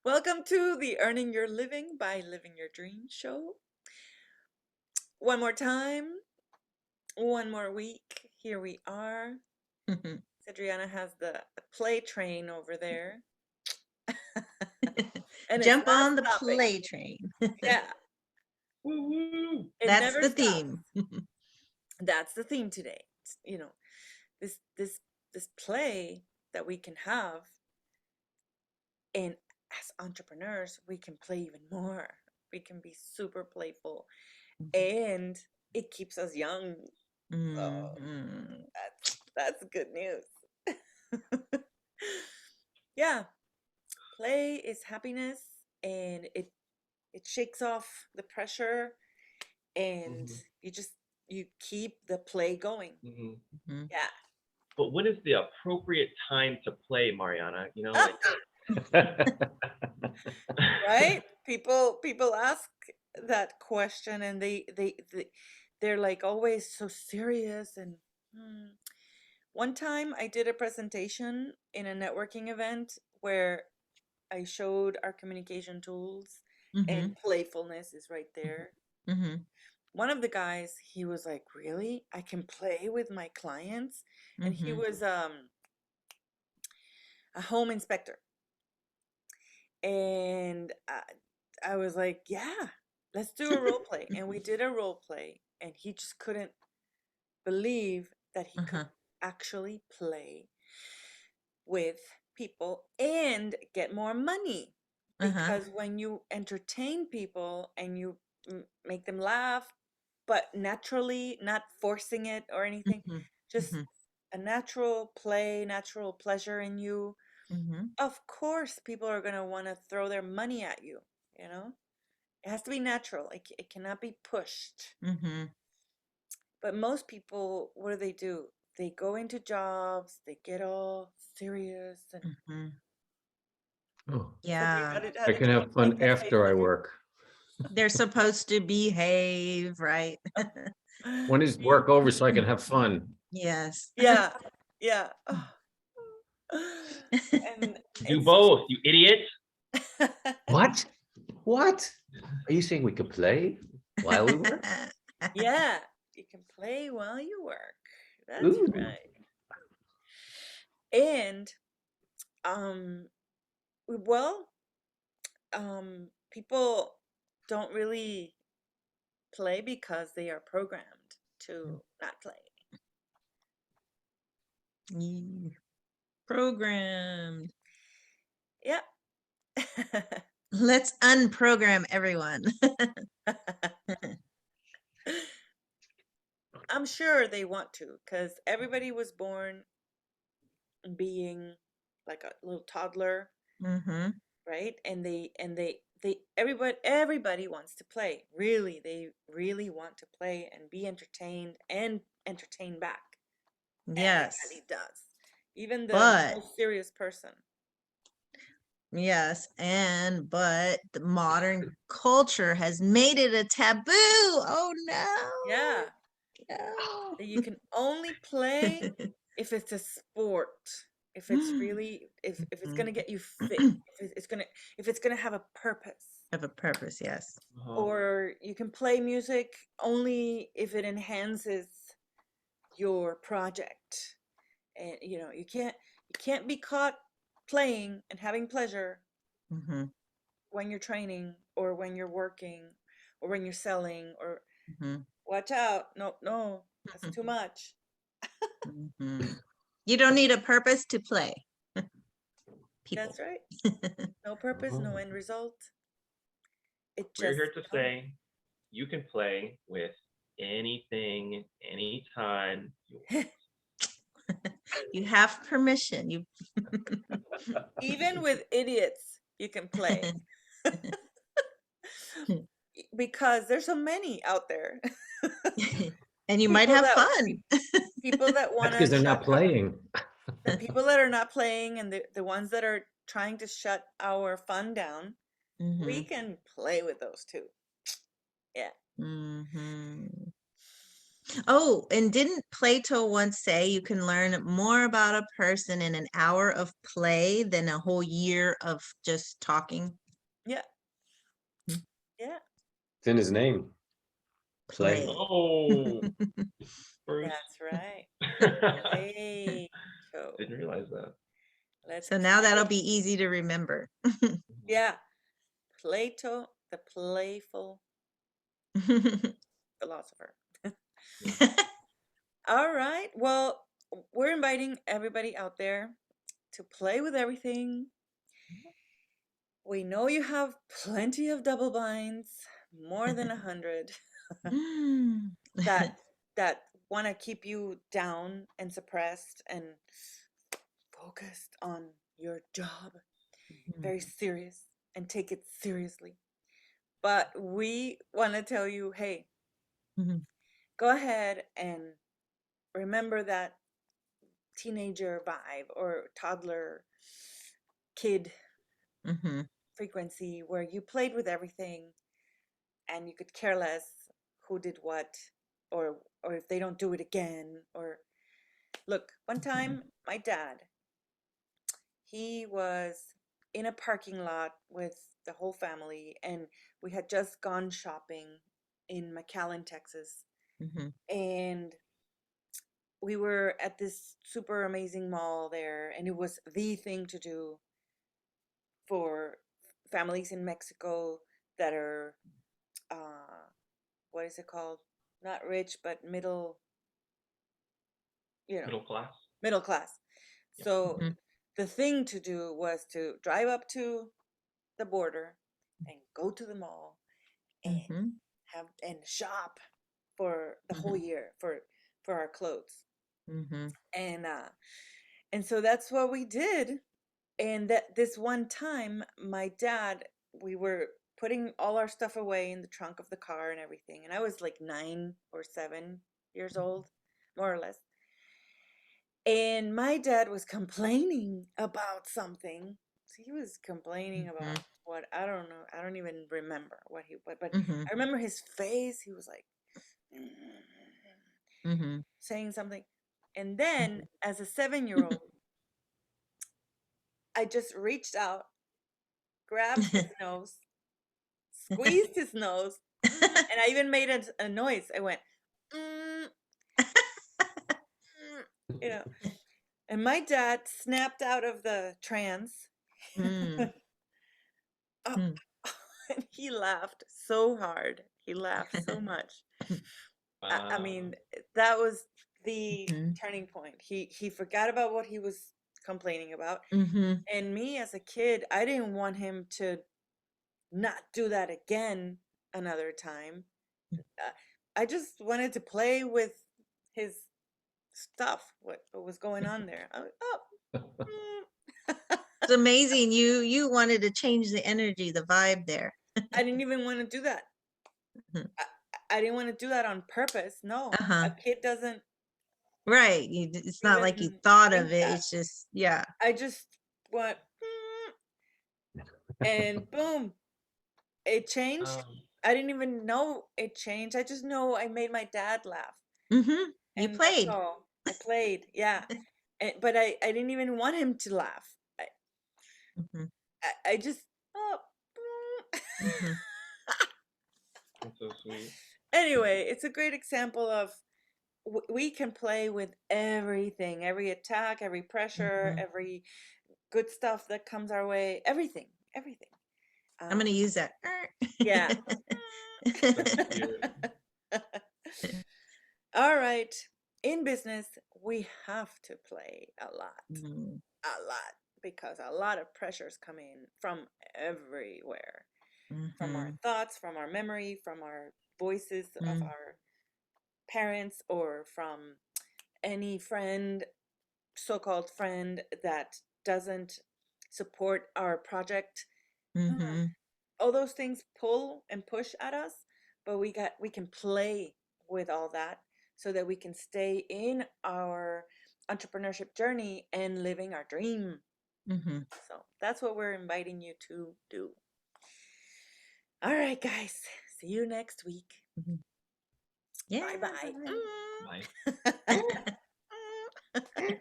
Welcome to the Earning Your Living by Living Your Dream show. One more time, one more week. Here we are. Adriana has the play train over there, and it's Jump not on the stopping. play train. Yeah, Woo-woo. it That's never the stops. theme. That's the theme today. This this this play that we can have, and as entrepreneurs, we can play even more. We can be super playful, and it keeps us young. So Mhm. that's good news. Yeah, play is happiness, and it shakes off the pressure, and Mhm, you keep the play going. mhm. Mhm. Yeah. But when is the appropriate time to play, Mariana? Right? People ask that question, and they're like always so serious. And hmm. One time I did a presentation in a networking event where I showed our communication tools, and Mhm. playfulness is right there. Mhm. One of the guys, he was like, "Really? I can play with my clients?" And he Mhm. was a home inspector. And I was like, "Yeah, let's do a role play." And we did a role play, and he just couldn't believe that he could Uh-huh. actually play with people and get more money. Uh-huh. Because when you entertain people and you make them laugh, but naturally, not forcing it or anything, Mhm. just Mhm. a natural play, natural pleasure in you, Mhm. of course, people are going to want to throw their money at you, you know? It has to be natural. It cannot be pushed. Mhm. But most people, what do? They go into jobs, they get all serious. And Mhm. Oh, Cedric, Yeah. how I did can you have make fun that face, after I Cedric? work. They're supposed to behave, right? When is You- work over so I can have fun? Yes. yeah, yeah. And Do it's both, you idiot. What? What? Are you saying we could play while we work? yeah, you can play while you work. That's Ooh. right. And um well, people don't really play because they are programmed to not play. Programmed. Yep. Let's unprogram everyone. I'm sure they want to, because everybody was born being like a little toddler, Mhm. right? And they everybody wants to play. Really, they really want to play and be entertained and entertain back. Yes. Everybody does. Even the But most serious person. yes, but the modern culture has made it a taboo. Oh Yeah. no. That you can only play if it's a sport. If it's No. really if it's Mhm. gonna get you fit. If it's gonna have a purpose. Have a purpose, yes. Uh-huh. Or you can play music only if it enhances your project. And you can't be caught playing and having pleasure Hmm. when you're training or when you're working or when you're selling. Or Hmm. watch out. No, no, that's too much. Hmm. You don't need a purpose to play, people. That's right. No purpose, no Oh. end result. It We're just here to comes. say you can play with anything, anytime you You have permission. You Even with idiots, you can play. Because there's so many out there. and you might people have that fun. people that want That's to because they're not shut our playing. the people that are not playing, and the ones that are trying to shut our fun down. We Hmm. can play with those too. Yeah. Hmm. Oh, and didn't Plato once say you can learn more about a person in an hour of play than a whole year of just talking? Yeah. Mm. Yeah. It's in his name. Play. Play. Oh, first. That's right. Play show. Didn't realize that. Let's So now that'll play. be easy to remember. Yeah. Plato, the playful philosopher. All right. Well, we're inviting everybody out there to play with everything. We know you have plenty of double binds, more than 100, Mm. that that want to keep you down and suppressed and focused on your job, very serious, and take it seriously. But we want to tell you, hey, Mhm. go ahead and remember that teenager vibe or toddler kid Mhm. frequency where you played with everything and you could care less who did what, or if they don't do it again. Or look, one time my dad, he was in a parking lot with the whole family, and we had just gone shopping in McAllen, Texas, Mhm. and we were at this super amazing mall there, and it was the thing to do for families in Mexico that are, uh, what is it called? Not rich, but middle, Middle class. middle class. Yep. So Mhm. the thing to do was to drive up to the border and go to the mall and Mhm. have and shop for the whole year for our clothes. Mhm. And so that's what we did. And that this one time, my dad, we were putting all our stuff away in the trunk of the car and everything, and I was like 9 or 7 years old, more or less. And my dad was complaining about something. So he was complaining about Mhm. what, I don't know. I don't even remember what he, but Mhm. I remember his face. He was like Mhm. saying something. And then as a 7-year-old, I just reached out, grabbed his nose, squeezed his nose, and I even made a noise. I went, mm, you know. And my dad snapped out of the trance. Mm. Oh, Mm. and he laughed so hard. He laughed so much. I mean, that was the Mhm. turning point. He forgot about what he was complaining about. Mhm. And me as a kid, I didn't want him to not do that again another time. Uh, I just wanted to play with his stuff, what was going on there. Oh, mm. It's amazing. You wanted to change the energy, the vibe there. I didn't even want to do that. Mhm. I didn't want to do that on purpose. No, Uh-huh. a kid doesn't Right. It's not like you even thought of think it. that. It's just, yeah. I just went, and boom, it changed. Um, I didn't even know it changed. I just know I made my dad laugh, Mhm. You and that's played. all. I played, yeah, but I didn't even want him to laugh. Mhm. I just, oh. Mhm. that's so sweet. Anyway, it's a great example of we can play with everything, every attack, every pressure, Mhm. every good stuff that comes our way, everything, everything. I'm gonna Um, use that. yeah. That's cute. All right. In business, we have to play Mhm. a lot, because a lot of pressures come in from everywhere, from our Mhm. thoughts, from our memory, from our voices of Mhm. our parents, or from any friend, so-called friend, that doesn't support our project. Uh, Mhm. all those things pull and push at us, but we can play with all that so that we can stay in our entrepreneurship journey and living our dream. Mhm. So that's what we're inviting you to do. All right, guys, see you next week. Mhm. Yeah. Bye-bye. Bye. Mm.